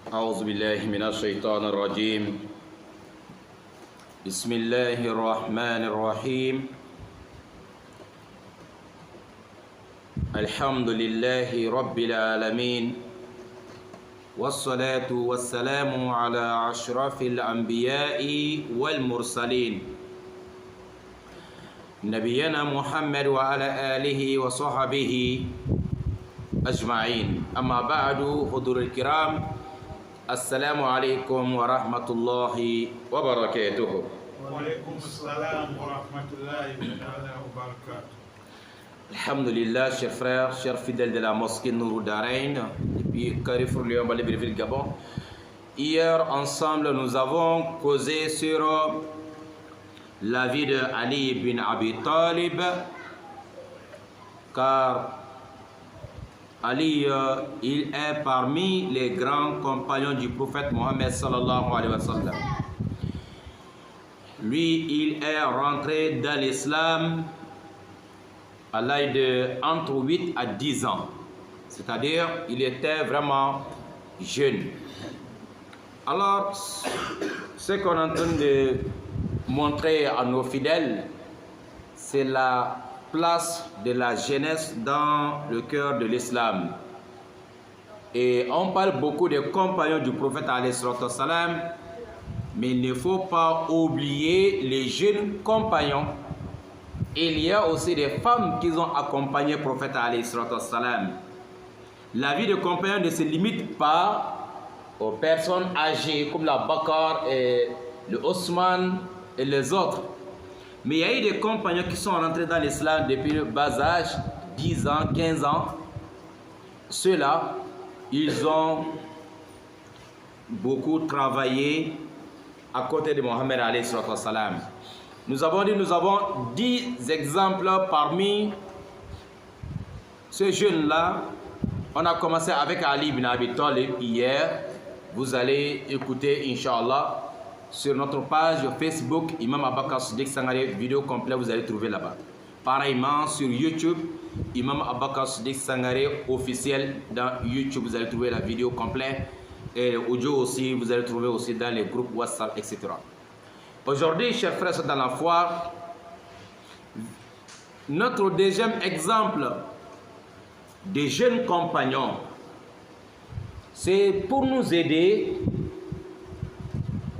أعوذ بالله من الشيطان الرجيم. بسم الله الرحمن الرحيم. الحمد لله رب العالمين، والصلاة والسلام على أشرف الأنبياء والمرسلين نبينا محمد وعلى آله وصحبه أجمعين. أما بعد، حضور الكرام، السلام عليكم ورحمة الله وبركاته. وعليكم السلام ورحمة الله وبركاته. Alhamdulillah, chers frères, chers fidèles de la mosquée Nourou Darain, depuis Carrefour Lyon, Libreville, Gabon. Hier, ensemble, nous avons causé sur la vie de Ali ibn Abi Talib, car Ali, il est parmi les grands compagnons du prophète Mohammed sallallahu alayhi wa sallam. Lui, il est rentré dans l'islam à l'âge de entre 8 à 10 ans. C'est-à-dire, il était vraiment jeune. Alors, ce qu'on est en train de montrer à nos fidèles, c'est la place de la jeunesse dans le cœur de l'islam. Et on parle beaucoup des compagnons du prophète alayhi salam, mais il ne faut pas oublier les jeunes compagnons. Il y a aussi des femmes qui ont accompagné le prophète alayhi salam. La vie de compagnons ne se limite pas aux personnes âgées comme la Bakar et le Osman et les autres. Mais il y a eu des compagnons qui sont rentrés dans l'islam depuis le bas âge, 10 ans, 15 ans. Ceux-là, ils ont beaucoup travaillé à côté de Mohammed alayhi salam. Nous avons 10 exemples parmi ces jeunes-là. On a commencé avec Ali ibn Abi Talib hier. Vous allez écouter, Inch'Allah, sur notre page Facebook, Imam Abakar Siddiq Sangaré, vidéo complète, vous allez trouver là-bas. Pareillement, sur YouTube, Imam Abakar Siddiq Sangaré officiel dans YouTube, vous allez trouver la vidéo complète. Et l'audio aussi, vous allez trouver aussi dans les groupes WhatsApp, etc. Aujourd'hui, chers frères dans la foi, notre deuxième exemple de jeunes compagnons, c'est pour nous aider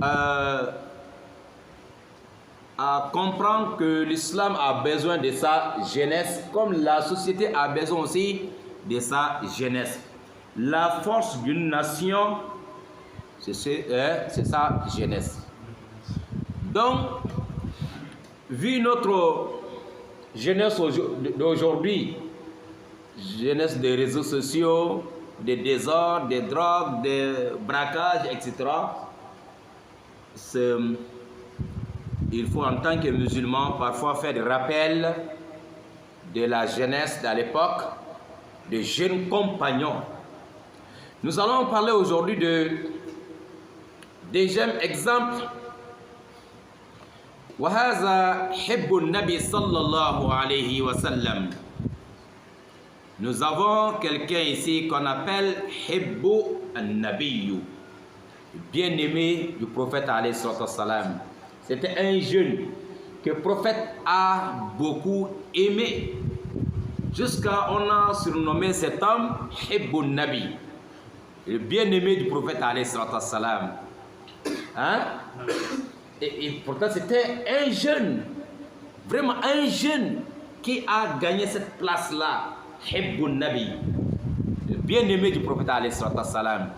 à comprendre que l'islam a besoin de sa jeunesse, comme la société a besoin aussi de sa jeunesse. La force d'une nation, c'est sa jeunesse. Donc, vu notre jeunesse d'aujourd'hui, jeunesse des réseaux sociaux, des désordres, des drogues, des braquages, etc., il faut en tant que musulman parfois faire des rappels de la jeunesse de l'époque, des jeunes compagnons. Nous allons parler aujourd'hui de deuxième exemple. وهذا حب النبي صلى الله عليه وسلم. Nous avons quelqu'un ici qu'on appelle Hibbu al-Nabi, bien-aimé du prophète alayhi salam. C'était un jeune que le prophète a beaucoup aimé. Jusqu'à on a surnommé cet homme Hibbu al-Nabi, le bien-aimé du prophète alayhi salam. Hein? Et pourtant c'était un jeune, vraiment un jeune qui a gagné cette place-là. Hibbu al-Nabi, le bien-aimé du prophète alayhi salam.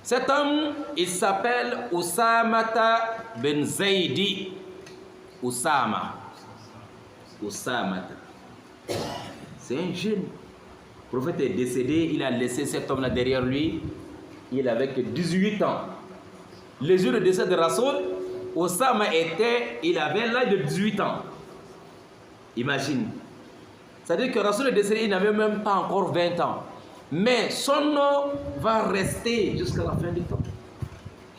Cet homme, il s'appelle Usamata ben Zaidi. Usama. C'est un jeune. Le prophète est décédé, il a laissé cet homme-là derrière lui. Il avait que 18 ans. Le jour de décès de Rasoul, Usama il avait l'âge de 18 ans. Imagine. C'est-à-dire que Rasoul est décédé, il n'avait même pas encore 20 ans. Mais son nom va rester jusqu'à la fin du temps.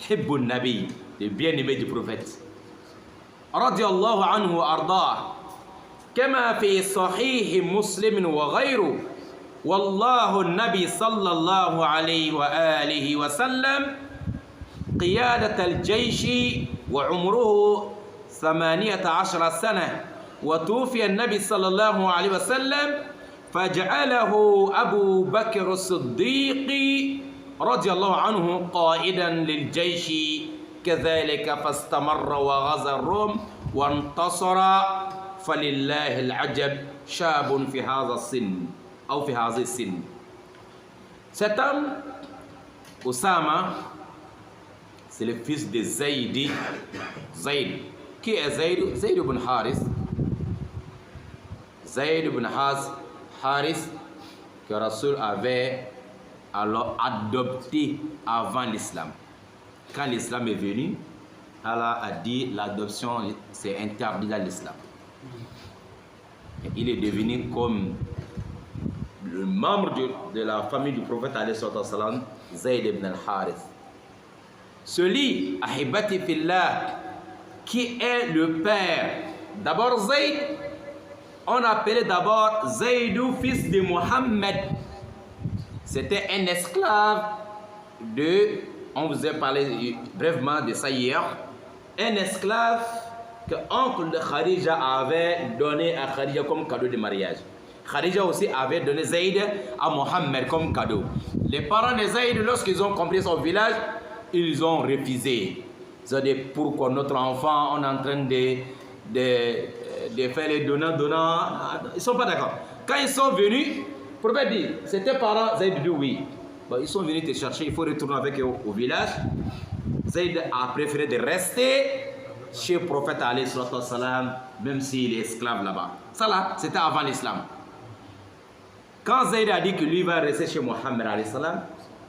Hibbu Nabi, le bien-aimé du prophète. Radiallahu anhu arda. Kama fi sahih muslim wa ghayru. والله النبي صلى الله عليه وآله وسلم قيادة الجيش وعمره 18 سنة، وتوفي النبي صلى الله عليه وسلم فجعله أبو بكر الصديق رضي الله عنه قائدا للجيش كذلك، فاستمر وغزا الروم وانتصر. فلله العجب شاب في هذا السن أو في هذه السن. Cet homme, Oussama, c'est le fils de Zayd. Zayd. Qui est Zayd? Zayd ibn Haris. Zayd ibn Haris, que Rasoul avait alors adopté avant l'islam. Quand l'islam est venu, Allah a dit l'adoption c'est interdit dans l'islam. Il est devenu comme le membre de la famille du prophète Zayd ibn al-Harith. Celui, Ahibati Fillah, qui est le père, d'abord Zayd, on appelait d'abord Zaydou, fils de Mohammed. C'était un esclave on vous a parlé brièvement de ça hier, un esclave que oncle de Khadija avait donné à Khadija comme cadeau de mariage. Khadija aussi avait donné Zayd à Mohammed comme cadeau. Les parents de Zayd, lorsqu'ils ont compris son village, ils ont refusé. Ils ont dit pourquoi notre enfant, on est en train de faire les donnants. Ils ne sont pas d'accord. Quand ils sont venus, le prophète dit, c'est tes parents? Zayd dit oui. Bon, ils sont venus te chercher, il faut retourner avec eux au village. Zayd a préféré de rester chez le prophète alayhi salam, même s'il est esclave là-bas. Ça là, c'était avant l'islam. Quand Zayd a dit que lui va rester chez Mohammed alayhi salam,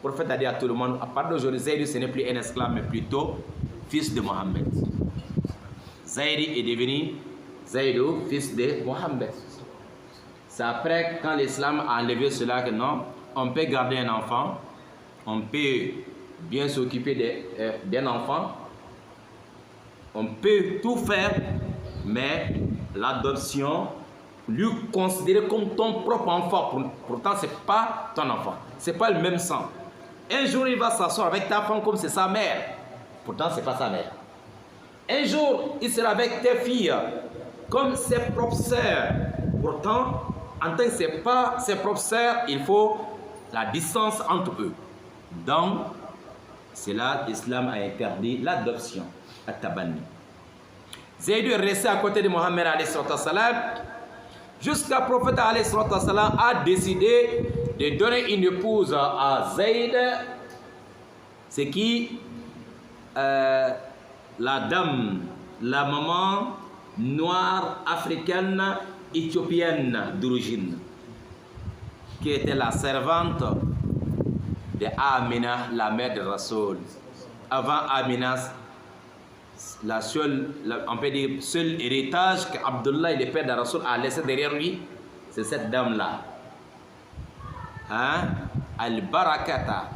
le prophète a dit à tout le monde, à partir d'aujourd'hui, Zayd ce n'est plus un esclave, mais plutôt fils de Mohammed. Zayd est devenu Zaydou, fils de Mohammed. C'est après, quand l'islam a enlevé cela, que non, on peut garder un enfant, on peut bien s'occuper d'un enfant, on peut tout faire, mais l'adoption, lui considérer comme ton propre enfant, pourtant ce n'est pas ton enfant, ce n'est pas le même sang. Un jour, il va s'asseoir avec ta femme comme c'est sa mère, pourtant ce n'est pas sa mère. Un jour, il sera avec tes filles comme ses propres sœurs, pourtant, en tant que ce n'est pas ses propres sœurs, il faut la distance entre eux. Donc, c'est là l'islam a interdit l'adoption à Tabani. Zayd est resté à côté de Mohammed jusqu'à le prophète a décidé de donner une épouse à Zayd, c'est qui la dame, la maman noire africaine éthiopienne d'origine, qui était la servante de Amina, la mère de Rasoul. Avant Amina, on peut dire, seul héritage que Abdullah, le père de Rasoul, a laissé derrière lui, c'est cette dame-là. Hein? Al-Barakata,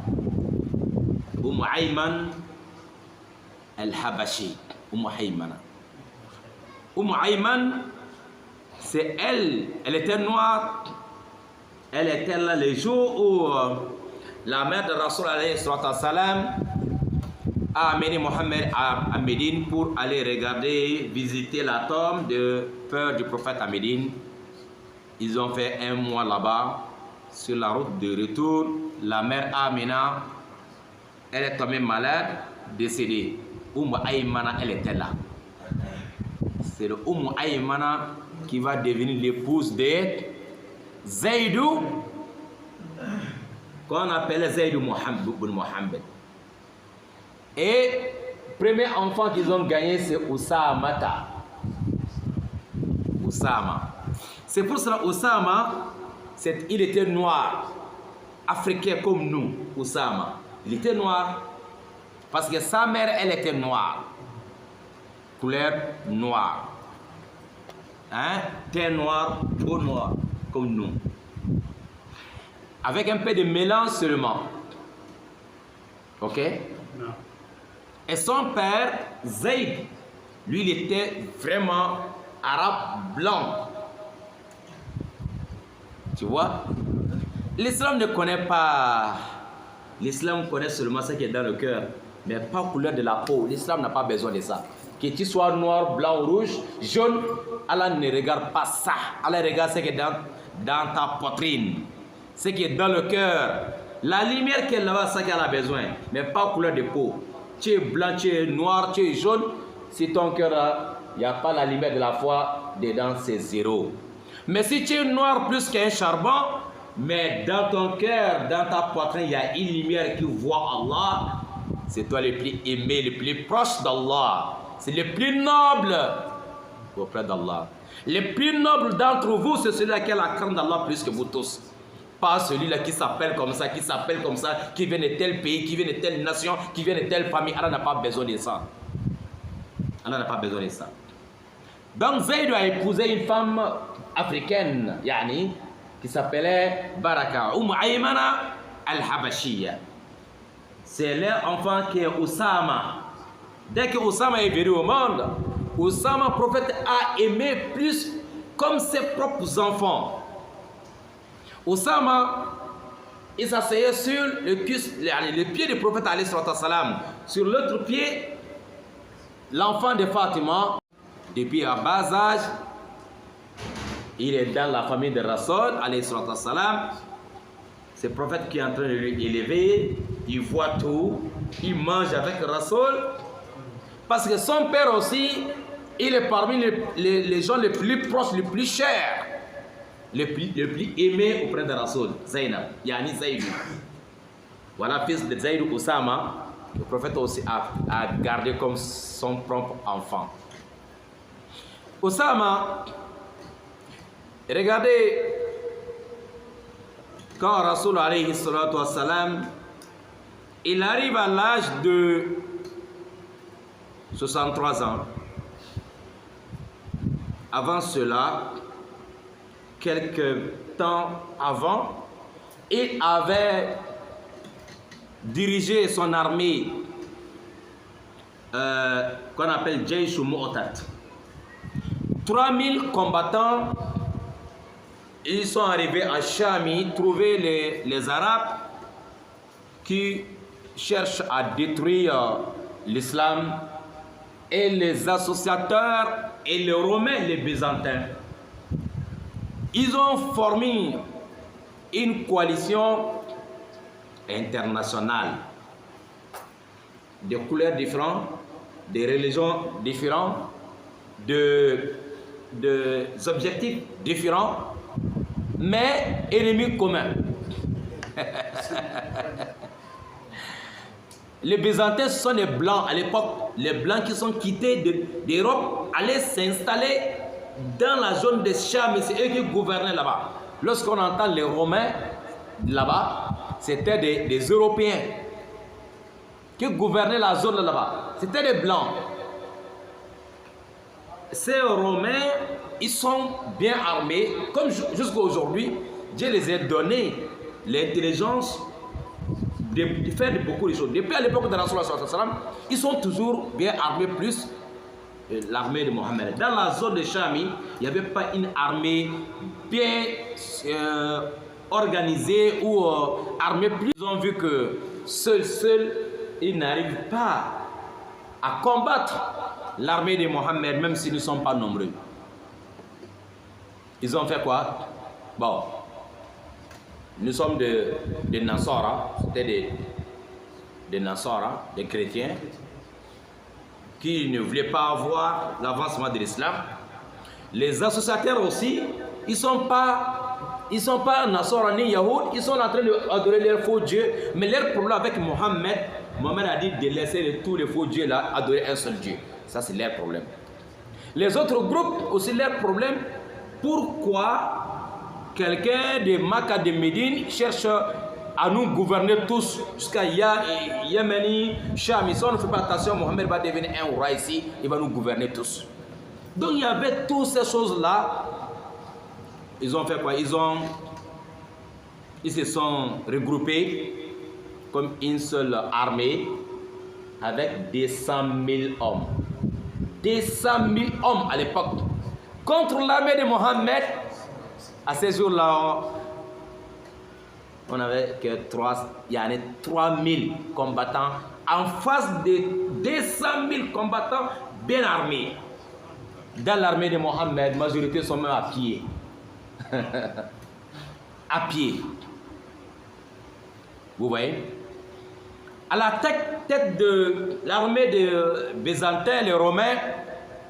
Ayman Al-Habashi, Aymana. Ayman, c'est elle était noire. Elle était là le jour où la mère de Rasoul a amené Mohammed à Médine pour aller regarder, visiter la tombe de père du prophète à Médine. Ils ont fait un mois là-bas. Sur la route de retour, la mère Amina, elle est tombée malade, décédée. Aymana, elle était là. C'est le Aymana qui va devenir l'épouse de Zaydou, qu'on appelait Zaydou Mohammed. Et le premier enfant qu'ils ont gagné, c'est Oussama. C'est pour cela Oussama, il était noir, africain comme nous, Oussama. Il était noir parce que sa mère, elle était noire, couleur noire. Hein? Teint noir, peau noire, comme nous. Avec un peu de mélange seulement. Ok? Non. Et son père, Zayd, lui, il était vraiment arabe blanc. Tu vois? L'islam ne connaît pas. L'islam connaît seulement ce qui est dans le cœur, mais pas couleur de la peau. L'islam n'a pas besoin de ça. Que tu sois noir, blanc, rouge, jaune, Allah ne regarde pas ça. Allah regarde ce qui est dans ta poitrine, ce qui est dans le cœur. La lumière qui est là-bas, c'est ça qu'elle a besoin, mais pas couleur de peau. Tu es blanc, tu es noir, tu es jaune. Si ton cœur, il n'y a pas la lumière de la foi, dedans c'est zéro. Mais si tu es noir plus qu'un charbon, mais dans ton cœur, dans ta poitrine, il y a une lumière qui voit Allah, c'est toi le plus aimé, le plus proche d'Allah. C'est le plus noble auprès d'Allah. Le plus noble d'entre vous, c'est celui-là qui a la crainte d'Allah plus que vous tous. Pas celui-là qui s'appelle comme ça, qui vient de tel pays, qui vient de telle nation, qui vient de telle famille. Allah n'a pas besoin de ça. Allah n'a pas besoin de ça. Donc Zayd a épousé une femme africaine, yani, qui s'appelait Baraka, Aymana al-Habashiyya. C'est leur enfant qui est Oussama. Dès que Oussama est venu au monde, Oussama, prophète, a aimé plus comme ses propres enfants. Oussama, il s'asseyait sur le pied du prophète alayhi salam. Sur l'autre pied, l'enfant de Fatima, depuis à bas âge, il est dans la famille de Rasoul alayhi salam. C'est le prophète qui est en train de lui élever, il voit tout, il mange avec Rasoul. Parce que son père aussi, il est parmi les gens les plus proches, les plus chers, les plus aimés auprès de Rasoul, Zainab, Yani Zayd. Voilà, fils de Zayd Oussama, le prophète aussi a gardé comme son propre enfant. Oussama, regardez, quand Rasoul alayhi salatu wassalam, il arrive à l'âge de 63 ans. Avant cela, quelques temps avant, il avait dirigé son armée qu'on appelle Jaysh Mu'tat. 3000 combattants, ils sont arrivés à Chami, trouver les Arabes qui cherchent à détruire l'islam, et les associateurs et les Romains, les Byzantins. Ils ont formé une coalition internationale de couleurs différentes, de religions différentes, de objectifs différents, mais ennemis communs. Les Byzantins, ce sont les Blancs à l'époque, les Blancs qui sont quittés d'Europe, allaient s'installer dans la zone de Cham, et c'est eux qui gouvernaient là-bas. Lorsqu'on entend les Romains là-bas, c'était des Européens qui gouvernaient la zone là-bas. C'était des Blancs. Ces Romains, ils sont bien armés, comme jusqu'à aujourd'hui, Dieu les a donné l'intelligence de faire beaucoup de choses. Depuis à l'époque de Rasulullah sallallahu alayhi wa sallam, ils sont toujours bien armés, plus l'armée de Mohammed. Dans la zone de Chami, il n'y avait pas une armée bien organisée ou armée plus. Ils ont vu que seuls, ils n'arrivent pas à combattre l'armée de Mohammed, même s'ils ne sont pas nombreux. Ils ont fait quoi? Bon, nous sommes des Nassara, c'était des Nassara, des chrétiens, qui ne voulaient pas avoir l'avancement de l'islam. Les associateurs aussi, ils ne sont pas Nassara ni Yahoud, ils sont en train d'adorer leurs faux dieux, mais leur problème avec Mohammed a dit de laisser tous les faux dieux là adorer un seul Dieu. Ça, c'est leur problème. Les autres groupes aussi, leur problème, pourquoi quelqu'un de Makka, de Médine, cherche à nous gouverner tous jusqu'à Yémeni, Cham. Si on ne fait pas attention, Mohammed va devenir un roi ici, il va nous gouverner tous. Donc il y avait toutes ces choses-là. Ils ont fait quoi? Ils se sont regroupés comme une seule armée avec des 100 000 hommes. Des 100 000 hommes à l'époque. Contre l'armée de Mohammed, à ces jours-là, on n'avait que 3000 combattants en face de 200 000 combattants bien armés. Dans l'armée de Mohammed, la majorité sont même à pied. À pied. Vous voyez? À la tête de l'armée de Byzantin, les Romains,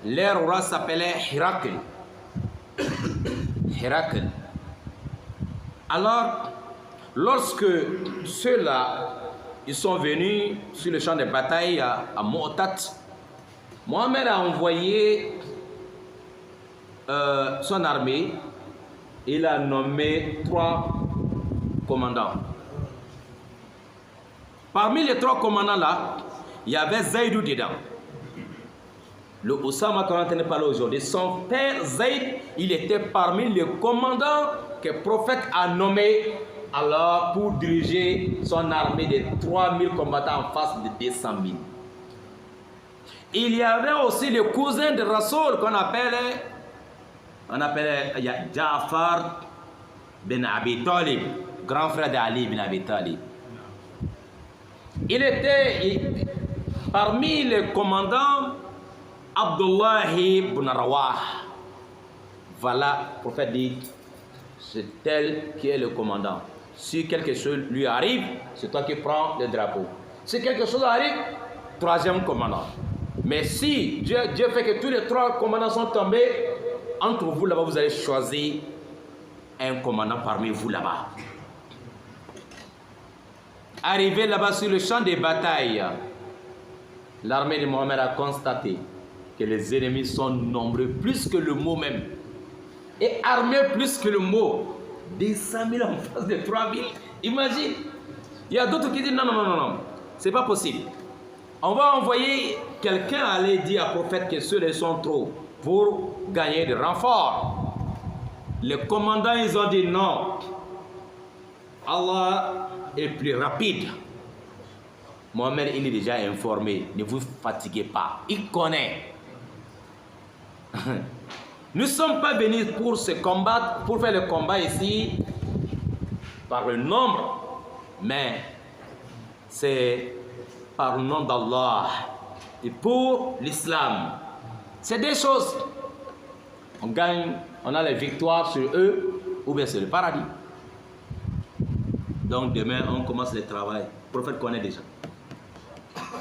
leur roi s'appelait Héracle. Héracle. Alors, lorsque ceux-là, ils sont venus sur le champ de bataille à Mu'tat, Mohammed a envoyé son armée. Il a nommé 3 commandants. Parmi les 3 commandants-là, il y avait Zaïdou dedans. Le Oussama qu'on entend parler aujourd'hui, son père Zaïd, il était parmi les commandants que le prophète a nommé alors pour diriger son armée de 3000 combattants en face de 200 000. Il y avait aussi le cousin de Rasoul qu'on appelait Ja'far bin Abi Talib, grand frère d'Ali bin Abi Talib. Il était parmi les commandants Abdullah ibn Rawah. Voilà, le prophète dit, c'est tel qui est le commandant. Si quelque chose lui arrive, c'est toi qui prends le drapeau. Si quelque chose arrive, 3e commandant. Mais si Dieu fait que tous les 3 commandants sont tombés, entre vous là-bas, vous allez choisir un commandant parmi vous là-bas. Arrivé là-bas sur le champ de bataille, l'armée de Mohammed a constaté que les ennemis sont nombreux, plus que le mot même. Et armés plus que le mot. 200 000 en face de 3 000. Imagine. Il y a d'autres qui disent non. C'est pas possible. On va envoyer quelqu'un aller dire au prophète que ceux-là sont trop pour gagner des renforts. Les commandants, ils ont dit non. Allah est plus rapide. Mohammed, il est déjà informé. Ne vous fatiguez pas. Il connaît. Nous ne sommes pas venus pour se combattre, pour faire le combat ici par le nombre, mais c'est par le nom d'Allah et pour l'islam. C'est des choses. On gagne, on a la victoire sur eux ou bien c'est le paradis. Donc demain, on commence le travail. Le prophète connaît déjà.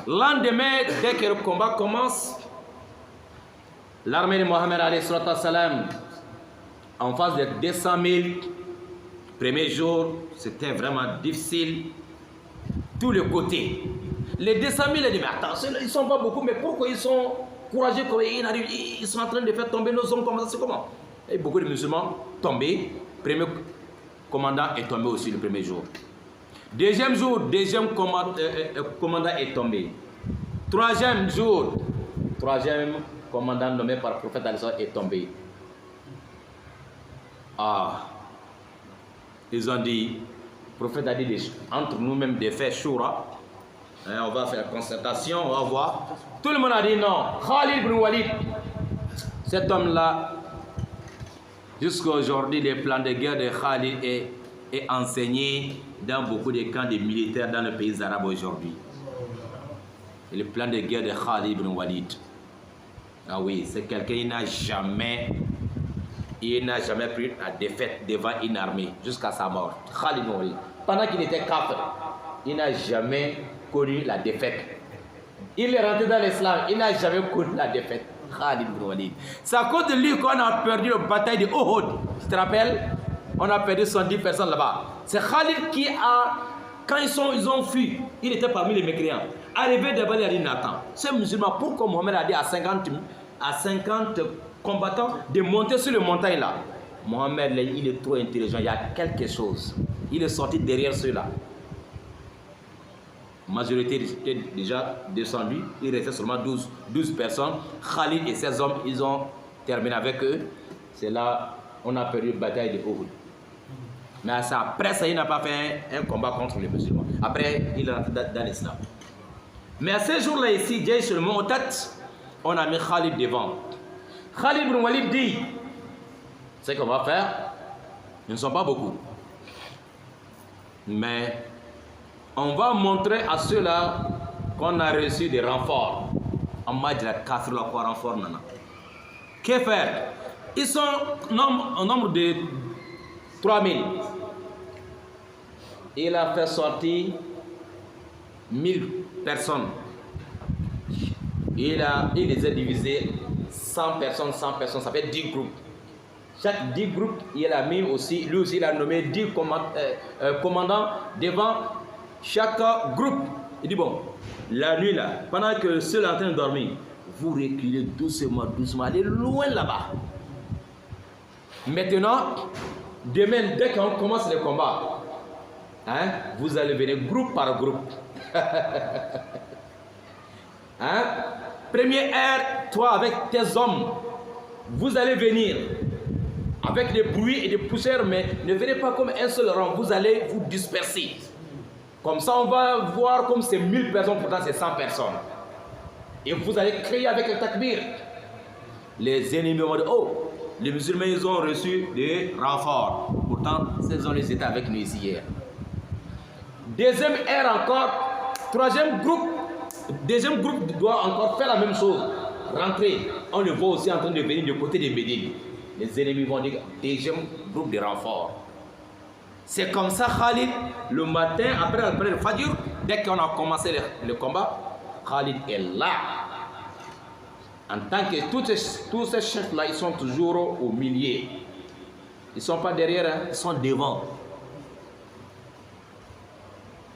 Lendemain, dès que le combat commence, l'armée de Mohammed en face de 200 000, premier jour, c'était vraiment difficile. Tous les côtés. Les 200 000, ils disent, mais attends, ils ne sont pas beaucoup, mais pourquoi ils sont courageux quand ils sont en train de faire tomber nos hommes comme ça, c'est comment? Et beaucoup de musulmans tombés. Premier commandant est tombé aussi le premier jour. Deuxième jour, deuxième commandant est tombé. Troisième jour, troisième commandant nommé par le prophète est tombé. Ils ont dit, le prophète a dit entre nous-mêmes de faire shura. On va faire concertation, on va voir. Tout le monde a dit non. Khalid ibn Walid, cet homme-là, jusqu'à aujourd'hui, les plans de guerre de Khalid est enseigné dans beaucoup de camps de militaires dans les pays arabes aujourd'hui. Le plan de guerre de Khalid ibn Walid. Ah oui, c'est quelqu'un qui n'a jamais pris la défaite devant une armée jusqu'à sa mort. Khalid ibn Walid. Pendant qu'il était kafir, il n'a jamais connu la défaite. Il est rentré dans l'islam, il n'a jamais connu la défaite. Khalid ibn Walid. C'est à cause de lui qu'on a perdu la bataille de Uhud. Tu te rappelles? On a perdu 110 personnes là-bas. C'est Khalid qui a, quand ils ont fui, il était parmi les mécréants. Arrivé devant, il a dit Nathan, ce musulman, pourquoi Mohammed a dit à 50 combattants de monter sur le montagne là? Mohammed, il est trop intelligent, il y a quelque chose. Il est sorti derrière ceux-là. La majorité était déjà descendue, il restait seulement 12 personnes. Khalid et ses hommes, ils ont terminé avec eux. C'est là on a perdu la bataille de Uhud. Mais après ça, il n'a pas fait un combat contre les musulmans. Après, il est rentré dans l'islam. Mais à ce jour-là ici, Dieu seulement en tête, on a mis Khalid devant. Khalid ibn Walid dit, ce qu'on va faire, ils ne sont pas beaucoup. Mais on va montrer à ceux-là qu'on a reçu des renforts. On m'a dit la 4 la quoi renfort nana. Que faire? Ils sont au nombre de 3000. Il a fait sortir 1000 personnes. Il les a divisés 100 personnes, ça fait 10 groupes. Chaque 10 groupes, il a mis aussi, lui aussi, il a nommé 10 commandants devant chaque groupe. Il dit bon, la nuit là, pendant que ceux là sont en train de dormir, vous reculez doucement, doucement, allez loin là-bas. Maintenant, demain, dès qu'on commence le combat, hein, vous allez venir groupe par groupe. Hein? Première heure, toi avec tes hommes, vous allez venir avec des bruits et des poussières, mais ne venez pas comme un seul rang, vous allez vous disperser. Comme ça, on va voir comme c'est 1000 personnes, pourtant c'est 100 personnes. Et vous allez crier avec le takbir. Les ennemis vont dire, oh, les musulmans, ils ont reçu des renforts. Pourtant, ces hommes, ils étaient avec nous ici hier. Deuxième heure encore, deuxième groupe doit encore faire la même chose. Rentrer. On le voit aussi en train de venir du côté des Médines. Les ennemis vont dire deuxième groupe de renforts. C'est comme ça, Khalid, le matin, après le Fajr, dès qu'on a commencé le combat, Khalid est là. En tant que tous ces chefs-là, ils sont toujours au milieu. Ils ne sont pas derrière, hein, ils sont devant.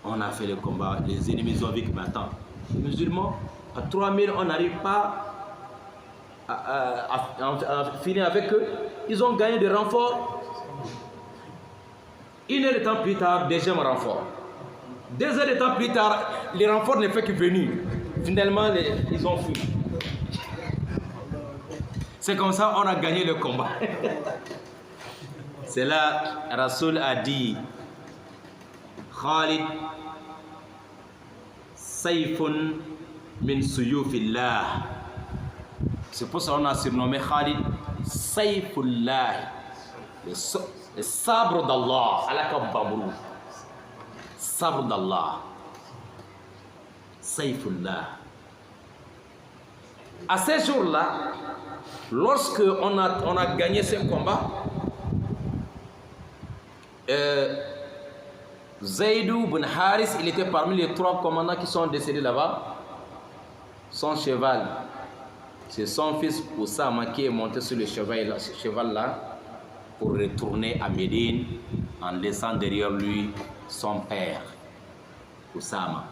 On a fait le combat, les ennemis ont vu que maintenant, les musulmans, à 3000, on n'arrive pas à finir avec eux. Ils ont gagné des renforts. Une heure de temps plus tard, deuxième renfort. 2 heures de temps plus tard, les renforts ne font que venir. Finalement, ils ont fui. C'est comme ça qu'on a gagné le combat. C'est là, Rasoul a dit, Khalid, Sayfun min suyufillah. C'est pour ça qu'on a surnommé Khalid Sayfullah, le sabre d'Allah, Alaka Babrou. Sabre d'Allah, Sayfullah. À ces jours-là, lorsque on a gagné ce combat, Zaydou bin Haris, il était parmi les 3 commandants qui sont décédés là-bas. Son cheval, c'est son fils Oussama qui est monté sur le cheval-là pour retourner à Médine en laissant derrière lui son père, Oussama.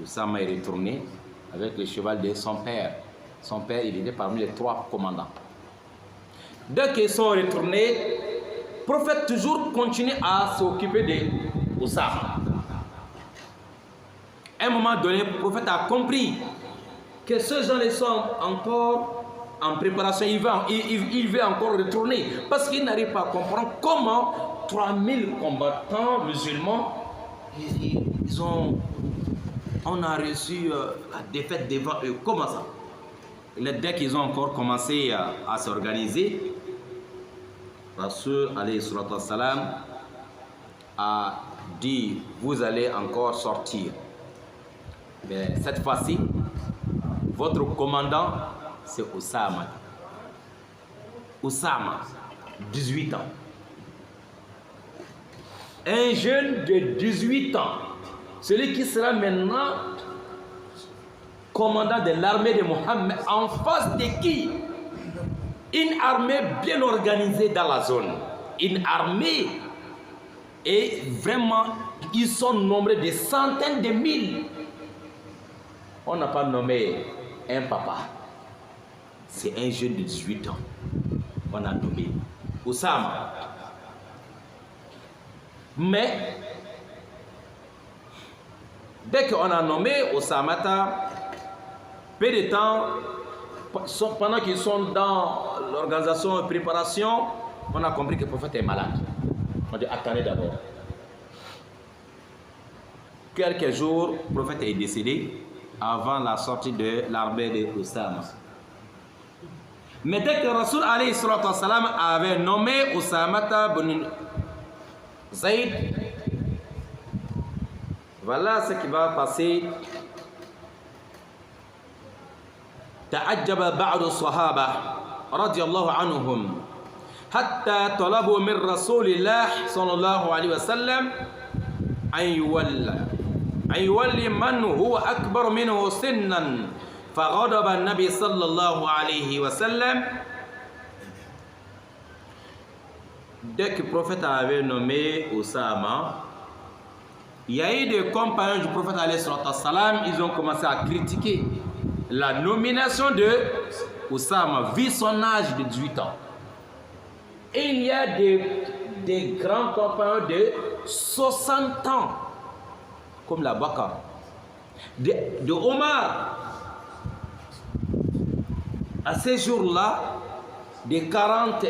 Oussama est retourné avec le cheval de son père. Son père, il était parmi les 3 commandants. Dès qu'ils sont retournés, le prophète toujours continue à s'occuper de Oussama. À un moment donné, le prophète a compris que ces gens sont encore en préparation. Il veut encore retourner parce qu'il n'arrive pas à comprendre comment 3000 combattants musulmans, on a reçu la défaite devant eux. Comment ça? Dès qu'ils ont encore commencé à s'organiser, Rasul alayhi salatu wassalam a dit, vous allez encore sortir. Mais cette fois-ci, votre commandant, c'est Oussama. Oussama, 18 ans. Un jeune de 18 ans, celui qui sera maintenant commandant de l'armée de Mohammed, en face de qui? Une armée bien organisée dans la zone. Une armée, et vraiment, ils sont nombreux de centaines de mille. On n'a pas nommé un papa. C'est un jeune de 18 ans. On a nommé Oussama. Mais, dès qu'on a nommé Oussama, peu de temps, pendant qu'ils sont dans l'organisation et préparation, on a compris que le prophète est malade. On dit, attendez d'abord. Quelques jours, le prophète est décédé avant la sortie de l'armée de Oussama. Mais dès que Rasul alayhi salatu wassalam avait nommé Oussama bin Zayd Voilà ce qui va passer. تعجب بعض الصحابة رضي الله عنهم حتى طلبوا من رسول الله صلى الله عليه وسلم أن يولي من هو أكبر منه سنا فغضب النبي صلى الله عليه وسلم. Dès que le prophète avait nommé Oussama, il y a eu des compagnons du prophète alayhi salam, ils ont commencé à critiquer la nomination de Oussama, vu son âge de 18 ans. Et il y a des grands compagnons de 60 ans, comme la Bakar, de Omar, à ces jours-là, des 40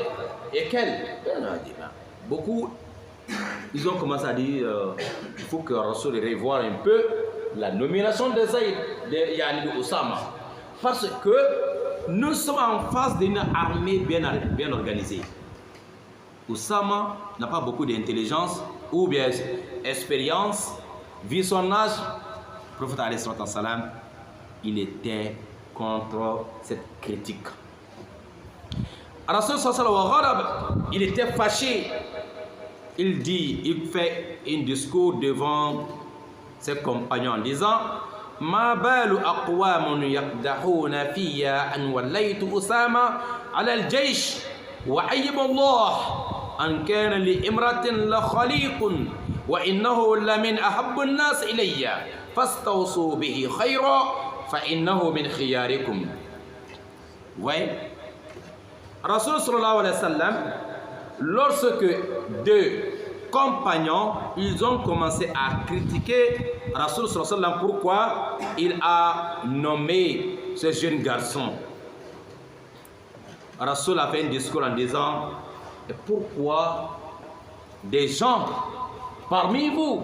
et quelques. Beaucoup, ils ont commencé à dire il faut que Rasoul revoie un peu la nomination de Zaïd, de Oussama. Parce que nous sommes en face d'une armée bien organisée. Oussama n'a pas beaucoup d'intelligence ou bien d'expérience. Vu son âge, le prophète alayhi salam, il était contre cette critique. Rasoul sallallahu il était fâché. Il fait un discours devant ses compagnons en disant ما بال أقوام يقدحون فيا أن وليت أسامة على الجيش وعيب الله أن كان لإمرة لخليق وإنه لمن أحب الناس إلي فاستوصوا به خيرا فإنه من خياركم. Ouais. Rasoul sallallahu alayhi wa sallam, lorsque deux compagnons, ils ont commencé à critiquer Rasoul sallallahu alayhi wa sallam, pourquoi il a nommé ce jeune garçon. Rasoul a fait un discours en disant pourquoi des gens parmi vous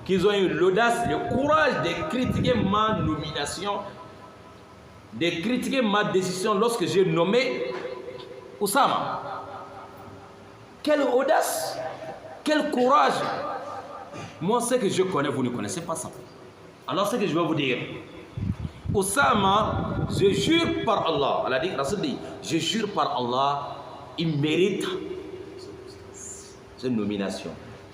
qui ont eu l'audace, le courage de critiquer ma nomination, de critiquer ma décision lorsque j'ai nommé Oussama. Quelle audace, quel courage. Moi, ce que je connais, vous ne connaissez pas ça. Alors, ce que je vais vous dire, Oussama, je jure par Allah, elle a dit, Rasoul dit, je jure par Allah, il mérite cette nomination.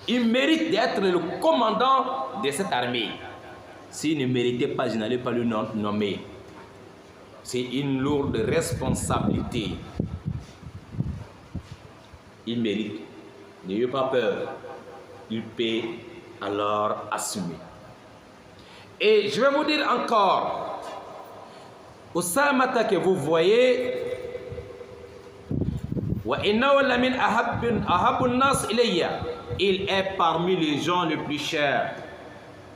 Il mérite d'être le commandant de cette armée. S'il ne méritait pas, je n'allais pas le nommer. C'est une lourde responsabilité. Il mérite. N'ayez pas peur. Il peut alors assumer. Et je vais vous dire encore, Oussama que vous voyez, il est parmi les gens les plus chers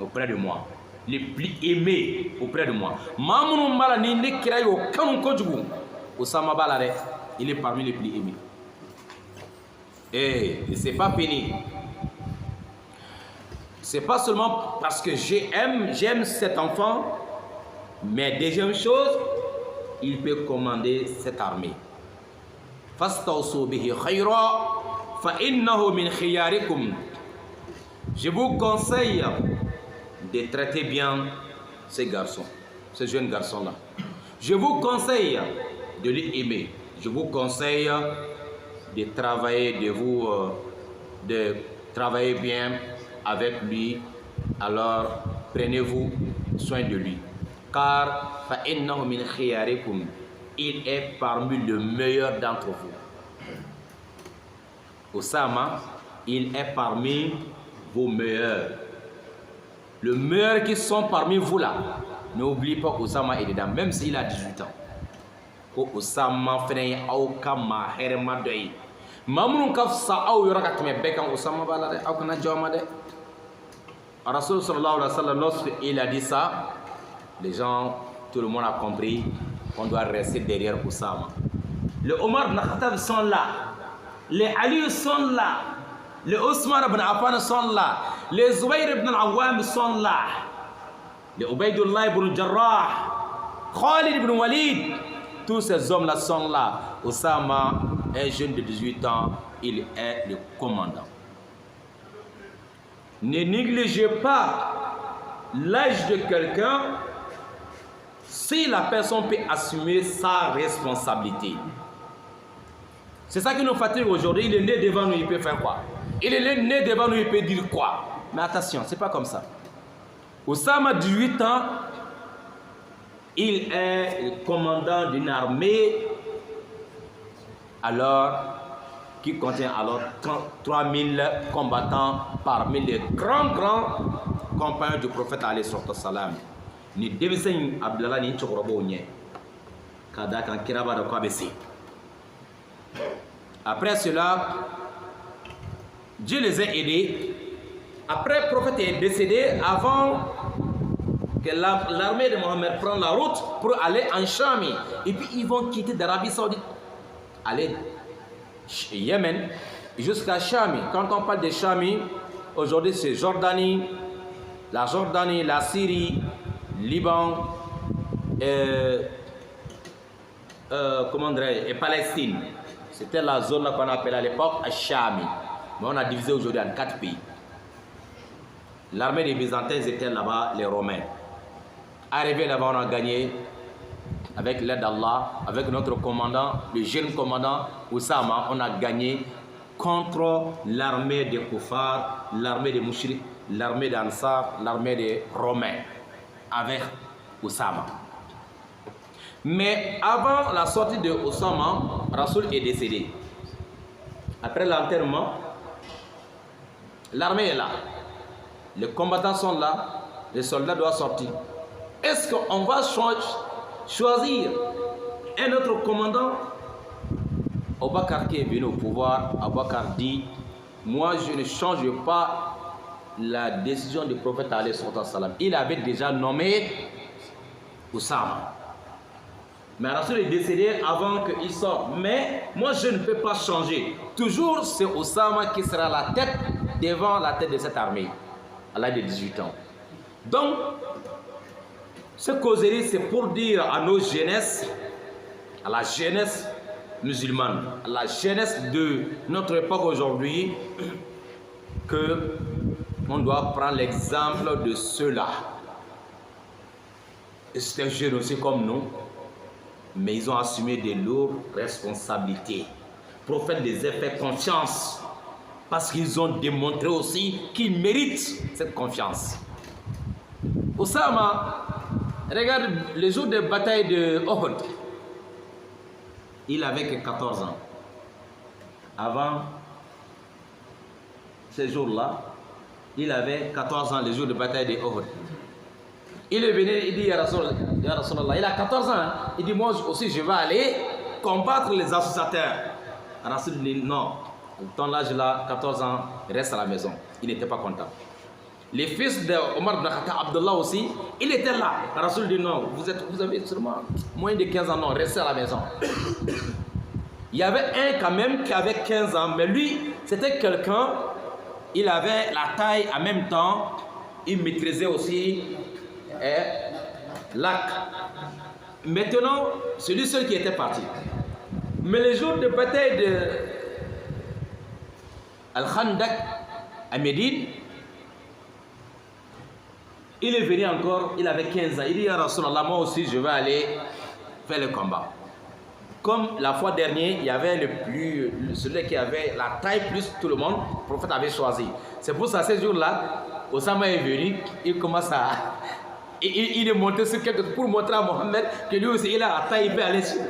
auprès de moi, les plus aimés auprès de moi. Oussama Balare, il est parmi les plus aimés. Et c'est pas fini. C'est pas seulement parce que j'aime cet enfant, mais deuxième chose, il peut commander cette armée. Je vous conseille de traiter bien ces garçons, ce jeune garçon-là. Je vous conseille de l'aimer. Je vous conseille de travailler, de travailler bien avec lui. Alors prenez-vous soin de lui, car il est parmi les meilleurs d'entre vous. Oussama, il est parmi vos meilleurs. Les meilleurs qui sont parmi vous là, n'oubliez pas qu'Oussama est dedans, même s'il a 18 ans. Oussama fait aucun mahérema d'œil. Mamoun kafsa ou yorakat me bekan Oussama balade au kana jomade. Rasoul sallallahu alayhi wa sallam, lorsqu'il a dit ça, les gens, tout le monde a compris qu'on doit rester derrière Oussama. Les Omar ibn Khattab sont là, les Ali sont là, les Ousmane ibn Affan sont là, les Zubayr ibn al-Awwam sont là, les Ubaydullah ibn Jarrah, Khalid ibn Walid, tous ces hommes-là sont là. Oussama, un jeune de 18 ans, il est le commandant. Ne négligez pas l'âge de quelqu'un si la personne peut assumer sa responsabilité. C'est ça qui nous fatigue aujourd'hui. Il est né devant nous, il peut faire quoi? Il est né devant nous, il peut dire quoi? Mais attention, c'est pas comme ça. Oussama, 18 ans, il est le commandant d'une armée alors qui contient alors 3000 combattants parmi les grands compagnons du prophète alayhi salam. Ni denmisɛn Abdallah ni cɛkɔrɔbaw ɲɛ ka d'a kan kira b'a dɔn k'a bɛ se. Après cela, Dieu les a aidés. Après, le prophète est décédé avant que l'armée de Mohammed prenne la route pour aller en Chami. Et puis ils vont quitter d'Arabie Saoudite, aller Yémen jusqu'à Chami. Quand on parle de Chami, aujourd'hui c'est Jordanie, la Syrie, Liban, comment dirais-je, et Palestine. C'était la zone qu'on appelait à l'époque Chami. Mais on a divisé aujourd'hui en 4 pays. L'armée des Byzantins était là-bas, les Romains. Arrivé là-bas, on a gagné avec l'aide d'Allah, avec notre commandant, le jeune commandant Oussama, on a gagné contre l'armée des Koufars, l'armée des Mouchriks, l'armée d'Ansar, l'armée des Romains, avec Oussama. Mais avant la sortie de Oussama, Rasoul est décédé. Après l'enterrement, l'armée est là. Les combattants sont là, les soldats doivent sortir. Est-ce qu'on va choisir un autre commandant? Abubakar qui est venu au pouvoir, Abubakar dit, moi je ne change pas la décision du prophète alayhi salam. Il avait déjà nommé Oussama. Mais Rasoul est décédé avant qu'il sorte. Mais moi je ne peux pas changer. Toujours c'est Oussama qui sera la tête devant la tête de cette armée à l'âge de 18 ans. Donc, ce causerie, c'est pour dire à nos jeunesses, à la jeunesse musulmane, à la jeunesse de notre époque aujourd'hui, que on doit prendre l'exemple de ceux-là. C'est un jeune aussi comme nous, mais ils ont assumé de lourdes responsabilités. Prophète les a fait confiance, parce qu'ils ont démontré aussi qu'ils méritent cette confiance. Oussama, regarde les jours de bataille de Uhud. Il avait que 14 ans. Avant ces jours-là, il avait 14 ans, les jours de bataille de Uhud. Il est venu, il dit Ya Rasulallah, il a 14 ans. Il dit moi aussi je vais aller combattre les associateurs. Rasul dit non. Ton âge là, 14 ans, reste à la maison. Il n'était pas content. Les fils de Omar ibn Khattab, Abdullah aussi, il était là. Rasoul dit non, vous avez seulement moins de 15 ans, non, restez à la maison. Il y avait un quand même qui avait 15 ans, mais lui, c'était quelqu'un, il avait la taille en même temps, il maîtrisait aussi l'arc. Maintenant, c'est lui seul qui était parti. Mais les jours de bataille de Al-Khandaq à Médine, il est venu encore, il avait 15 ans. Il dit à Rasulallah, moi aussi je vais aller faire le combat. Comme la fois dernière, il y avait celui qui avait la taille plus tout le monde, le prophète avait choisi. C'est pour ça, ces jours-là, Oussama est venu, il commence à... Il est monté sur quelque chose pour montrer à Mohammed que lui aussi il a la taille, il peut aller sur...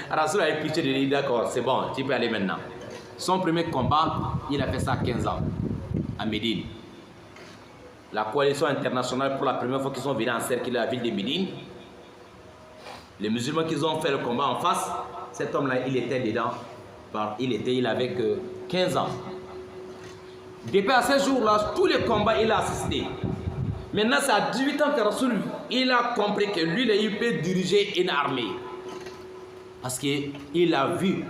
Rasulallah a pitié de lui, d'accord, c'est bon, tu peux aller maintenant. Son premier combat, il a fait ça à 15 ans, à Médine. La coalition internationale, pour la première fois qu'ils sont venus encercler la ville de Médine, les musulmans qui ont fait le combat en face, cet homme-là, il était dedans. Il avait que 15 ans. Depuis à ce jour-là, tous les combats, il a assisté. Maintenant, c'est à 18 ans que Rasoul, il a compris que lui, il peut diriger une armée. Parce qu'il a vu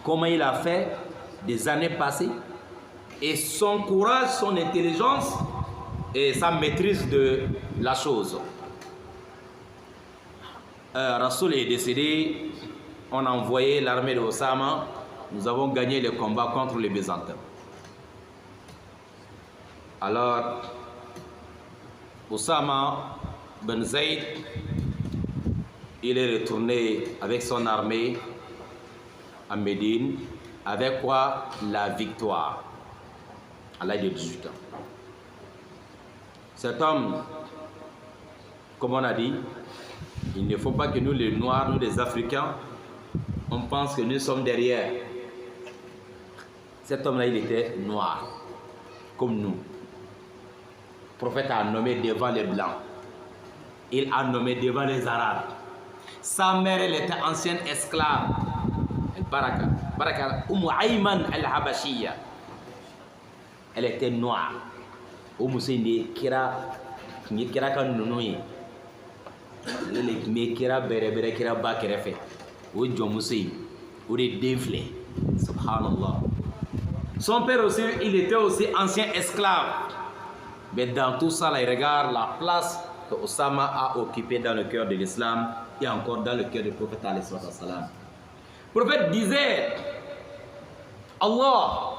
comment il a fait des années passées. Et son courage, son intelligence et sa maîtrise de la chose. Rasoul est décédé, on a envoyé l'armée de Oussama, nous avons gagné le combat contre les Byzantins. Alors, Oussama Ben Zayd, il est retourné avec son armée à Médine. Avec quoi? La victoire. À l'âge de 18 ans. Cet homme, comme on a dit, il ne faut pas que nous les Noirs, nous les Africains, on pense que nous sommes derrière. Cet homme-là, il était noir, comme nous. Le prophète a nommé devant les Blancs. Il a nommé devant les Arabes. Sa mère, elle était ancienne esclave. Baraka, Ayman al-Habashiya. Elle était noire. Seyni kira kan nunu ye. Le kira bere kira ba kɛrɛfɛ. O jɔnmuso in, o de den filɛ. Subhanallah. Son père aussi, il était aussi ancien esclave. Mais dans tout ça, là, il regarde la place que Oussama a occupée dans le cœur de l'islam et encore dans le cœur du prophète alayhi salam. Le prophète disait, Allah,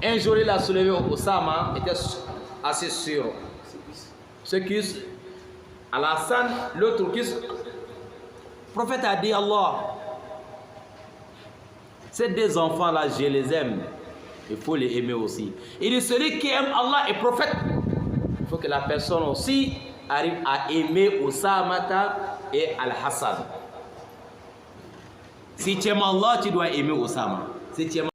un jour il a soulevé Oussama, était assis sur ce cuisse, Alassane, l'autre cuisse. Le prophète a dit, Allah, ces deux enfants-là, je les aime. Il faut les aimer aussi. Il dit, celui qui aime Allah et prophète, il faut que la personne aussi arrive à aimer Ousamata et Al-Hassan. Si tu aimes Allah, tu dois aimer Oussama. Si tu aimes